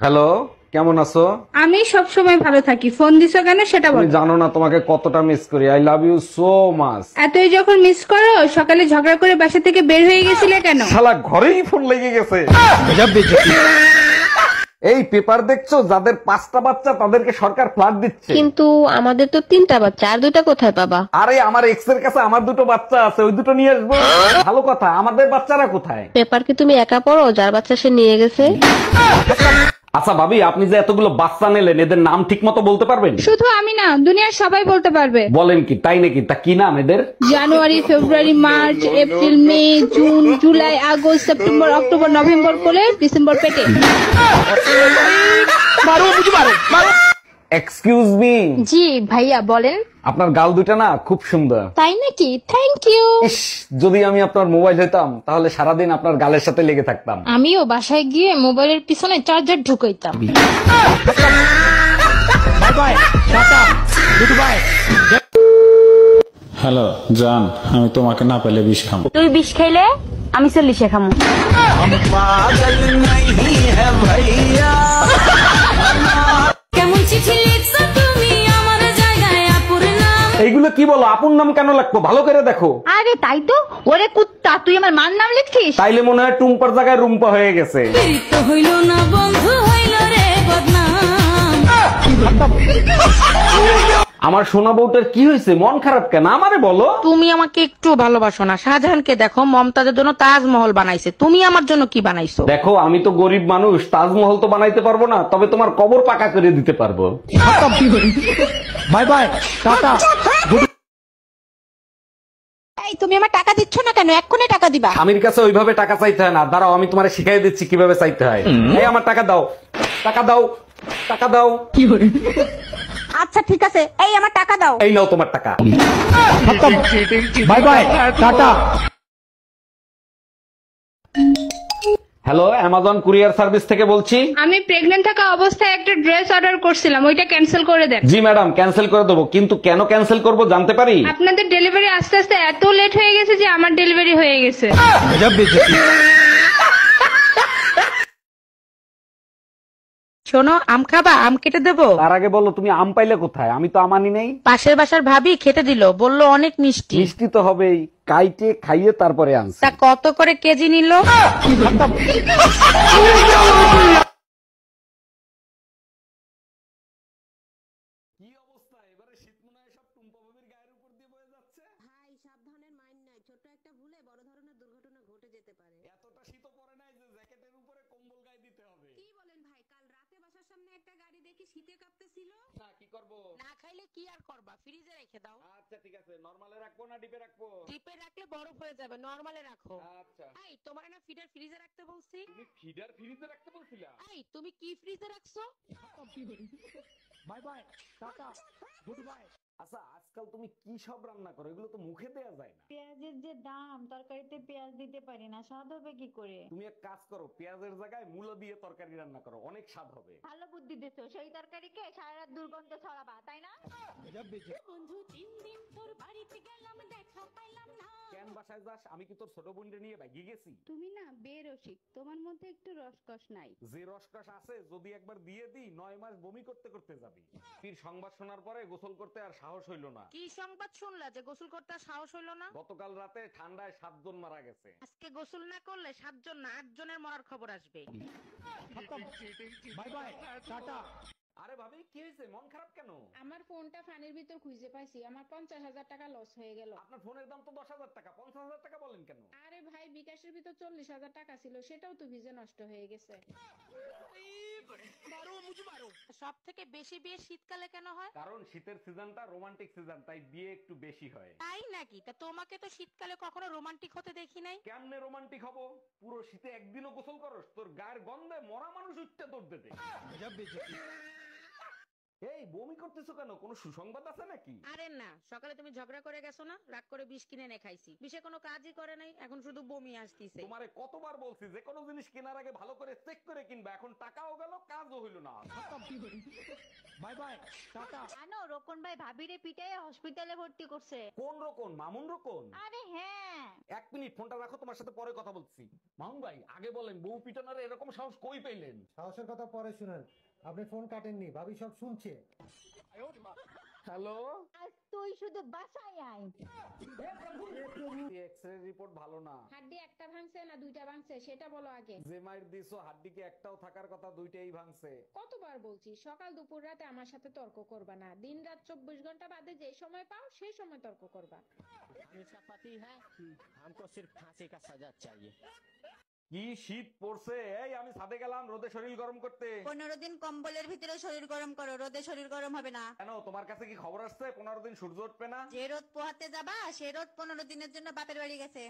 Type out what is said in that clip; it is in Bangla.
হ্যালো, কেমন আছো? আমি সব সময় ভালো থাকি, ফোন দিছো কেন সেটা তুমি বলো। জানো না তোমাকে কতটা মিস করি। I love you so much. এতই যখন মিস করো, সকালে ঝগড়া করে বাসা থেকে বের হয়ে গেছিলে কেন? শালা ঘরেই ফোন লেগে গেছে। এই পেপার দেখছো, যাদের 5টা বাচ্চা তাদেরকে সরকার ফ্ল্যাট দিচ্ছে। কিন্তু আমাদের তো 3টা বাচ্চা, আর 2টা কোথায় পাবা? আরে আমার এক্স এর কাছে আমার 2টো বাচ্চা আছে, ওই 2টো নিয়ে আসবো। ভালো কথা, আমাদের বাচ্চারা কোথায়? পেপার কি তুমি একা পড়ো? যার বাচ্চা সে নিয়ে গেছে। আচ্ছা ভাবি, আপনি যে এতগুলো বাচ্চা নিলেন, এদের নাম ঠিক মতো বলতে পারবেন? শুধু আমি না, দুনিয়ার সবাই বলতে পারবে। বলেন কি, তাই নাকি? তা কি নাম এদের? January, February, March, April, May, June, July, August, September, October, November কোলে, ডিসেম্বর পেটে। Excuse me. জি ভাইয়া বলেন। আপনার গাল দুটা না খুব সুন্দর। তাই নাকি? Thank you. ইস, যদি আমি আপনার মোবাইল হতাম তাহলে সারাদিন আপনার গালের সাথে লেগে থাকতাম। আমিও বাসায় গিয়ে মোবাইলের পিছনে চার্জার ঢুকাইতাম। হ্যালো জান, আমি তোমাকে না পেলে বিষ খাম। তুই বিষ খাইলে আমি 40 খামু। কেমন চিঠি লিখছো তুমি আমার জায়গায় আপুর নাম। এইগুলো কি বলো? আপন নাম কেন লাগতো? ভালো করে দেখো। আরে তাই তো, ওরে কুত্তা তুই আমার মার নাম লিখছিস। তাইলে মনে হয় টুম্পার জায়গায় রুম্পা হয়ে গেছে। প্রীত হইল না বন্ধু হইল রে বদনাম। আমার সোনা বউটার কি হয়েছে? মন খারাপ কেন? আমারে বলো। তুমি আমাকে একটু ভালোবাসো না? শাহজাহানকে দেখো, মমতাজের জন্য তাজমহল বানাইছে, তুমি আমার জন্য কি বানাইছো? দেখো, আমি তো গরিব মানুষ, তাজমহল তো বানাইতে পারবো না, তবে তোমার কবর পাকা করে দিতে পারবো। Bye bye, tata. এই তুমি আমার টাকা দিচ্ছ না কেন? এক্ষুনি টাকা দিবা। স্বামীর কাছে ওইভাবে টাকা চাইতে হয় না, দাঁড়াও আমি তোমারে শিখাই দিচ্ছি কিভাবে চাইতে হয়। এই আমার টাকা দাও, টাকা দাও, টাকা দাও। আচ্ছা ঠিক আছে, এই আমার টাকা দাও। এই নাও তোমার টাকা। Bye bye, tata. Hello, Amazon courier service থেকে বলছি। আমি প্রেগন্যান্ট থাকা অবস্থায় একটা ড্রেস অর্ডার করছিলাম, ওইটা ক্যান্সেল করে দেন। জি ম্যাডাম, ক্যান্সেল করে দেবো, কিন্তু কেন ক্যান্সেল করব জানতে পারি? আপনাদের ডেলিভারি আস্তে আস্তে এত লেট হয়ে গেছে যে আমার ডেলিভারি হয়ে গেছে। শোনো, আম খাবা? আম কেটে দেবো? তার আগে বলো, তুমি আম পাইলে কোথায়? আমি তো আমানি নেই। পাশের বাসার ভাবি খেতে দিল, বললো অনেক মিষ্টি। মিষ্টি তো হবেই, কাইটে খাইয়ে তারপরে আনছি। তা কত করে কেজি নিল? কি অবস্থা? এবারে শীত মনে হয় সব টুম্পা ভাবির গায়ের উপর দিয়ে বয়ে যাচ্ছে। ভাই সাবধানের মাইন্ড নাই, ছোট একটা ভুলে বড় ধরনের দুর্ঘটনা ঘটে যেতে পারে। এতটা শীতও পড়ে নাই যে জ্যাকেটের উপরে কম্বল গায়ে দিতে হবে। কি বলেন ভাই? কাল রাতে বাসার সামনে একটা গাড়ি দেখি শীতে কাঁপতেছিল। না, কি করব? না খাইলে কি আর করবা, ফ্রিজে রেখে দাও। আচ্ছা ঠিক আছে, নরমালে রাখবো না ডিপে রাখবো? ডিপে রাখলে বরফ হয়ে যাবে, নরমালে রাখো। আচ্ছা। এই তোমার না ফিডার ফ্রিজে রাখতে বলছি। তুমি ফিডার ফ্রিজে রাখতে বলছিলা? এই তুমি কি ফ্রিজে রাখছো? Bye bye, tata, good bye. আচ্ছা, আজকাল তুমি কি সব রান্না করো? এগুলো তো মুখে দেয়া যায় না। পেঁয়াজের যে দাম, তরকারিতে পেঁয়াজ দিতে পারি না, স্বাদ হবে কি করে? তুমি এক কাজ করো, পেঁয়াজের জায়গায় মূলো দিয়ে তরকারি রান্না করো, অনেক স্বাদ হবে। ভালো বুদ্ধি দিছো, সেই তরকারিকে সারা রাত দুর্গন্ধ ছড়াবা, তাই না? বন্ধু 3 দিন তোর বাড়িতে গেলাম দেখা পাইলাম না। কেন বাসায় যাস? আমি কি তোর ছোট বোনকে নিয়ে ভাগি গেছি? তুমি না বেরসিক, তোমার মধ্যে একটু রসকস নাই। যে রসকস আছে যদি একবার দিয়ে দিই 9 মাস বমি করতে করতে যাবি। ফির সংবাদ শোনার পরে গোসল করতে আর সাহস হইল না। কি সংবাদ শুনলা যে গোসল করতে আর সাহস হইলো না? গতকাল রাতে ঠান্ডায় 7 জন মারা গেছে। আজকে গোসল না করলে 7 জন না 8 জনের মরার খবর আসবে। Bye bye, tata. আরে ভাবি, কি হয়েছে? মন খারাপ কেন? আমার ফোনটা ফানির ভিতর খুঁজে পাইছি, আমার 50,000 টাকা লস হয়ে গেল। আপনার ফোনের দাম তো 10,000 টাকা, 50,000 টাকা বলেন কেন? আরে ভাই, বিকাশের ভিতর 40,000 টাকা ছিল, সেটাও তো ভিজে নষ্ট হয়ে গেছে। সব থেকে বেশি বিয়ে শীতকালে কেন হয়? কারণ শীতের সিজনটা রোমান্টিক সিজন, তাই বিয়ে একটু বেশি হয়। তাই নাকি? তা তোমাকে তো শীতকালে কখনো রোমান্টিক হতে দেখি নাই। কেমনে রোমান্টিক হব? পুরো শীতে একদিনও গোসল করস? তোর গায়ের গন্ধে মরা মানুষ উঠতে দৌড় দেবে। এই বমি করতেছো কেন, কোনো সুসংবাদ আছে নাকি? আরে না, সকালে তুমি ঝগড়া করে গেছো না, রাগ করে বিষ কিনে এনে খাইছি, বিষে কোনো কাজই করে নাই, এখন শুধু বমি আসতিছে। তোমারে কতবার বলছি যে কোনো জিনিস কেনার আগে ভালো করে চেক করে কিনবা, এখন টাকাও গেল কাজও হইল না। बाय बाय टाटा জানো রোকন ভাই ভাবিরে পিটাই হসপিটালে ভর্তি করছে। কোন রকম? মামুন রকম? আরে হ্যাঁ, 1 মিনিট ফোনটা রাখো, তোমার সাথে পরে কথা বলছি। মামুন ভাই আগে বলেন, বউ পিটানোর এরকম সাহস কই পেলেন? সাহসের কথা পরে শুনেন, আপনি ফোন কাটেননি, ভাবি সব শুনছে। হ্যালো, আজ তুই শুধু বাসায় আয়। এক্সরে রিপোর্ট ভালো না। হাড্ডি একটা ভাঙছে না দুইটা ভাঙছে সেটা বলো আগে। যে মাইর দিছো হাড্ডি কি একটাও থাকার কথা, দুইটাই ভাঙছে। কতবার বলছি সকাল দুপুর রাতে আমার সাথে তর্ক করবা না, দিন রাত 24 ঘন্টা বাদে যে সময় পাও সেই সময় তর্ক করবা। इसका पति है हमको सिर्फ फांसी का सजा चाहिए। কি শীত পড়ছে, এই আমি ছাদে গেলাম রোদে শরীর গরম করতে। 15 দিন কম্বলের ভিতরে শরীর গরম করো, রোদে শরীর গরম হবে না। কেন, তোমার কাছে কি খবর আসছে 15 দিন সূর্য উঠবে না? যে রোদ পোহাতে যাবা সে রোদ 15 দিনের জন্য বাপের বাড়ি গেছে।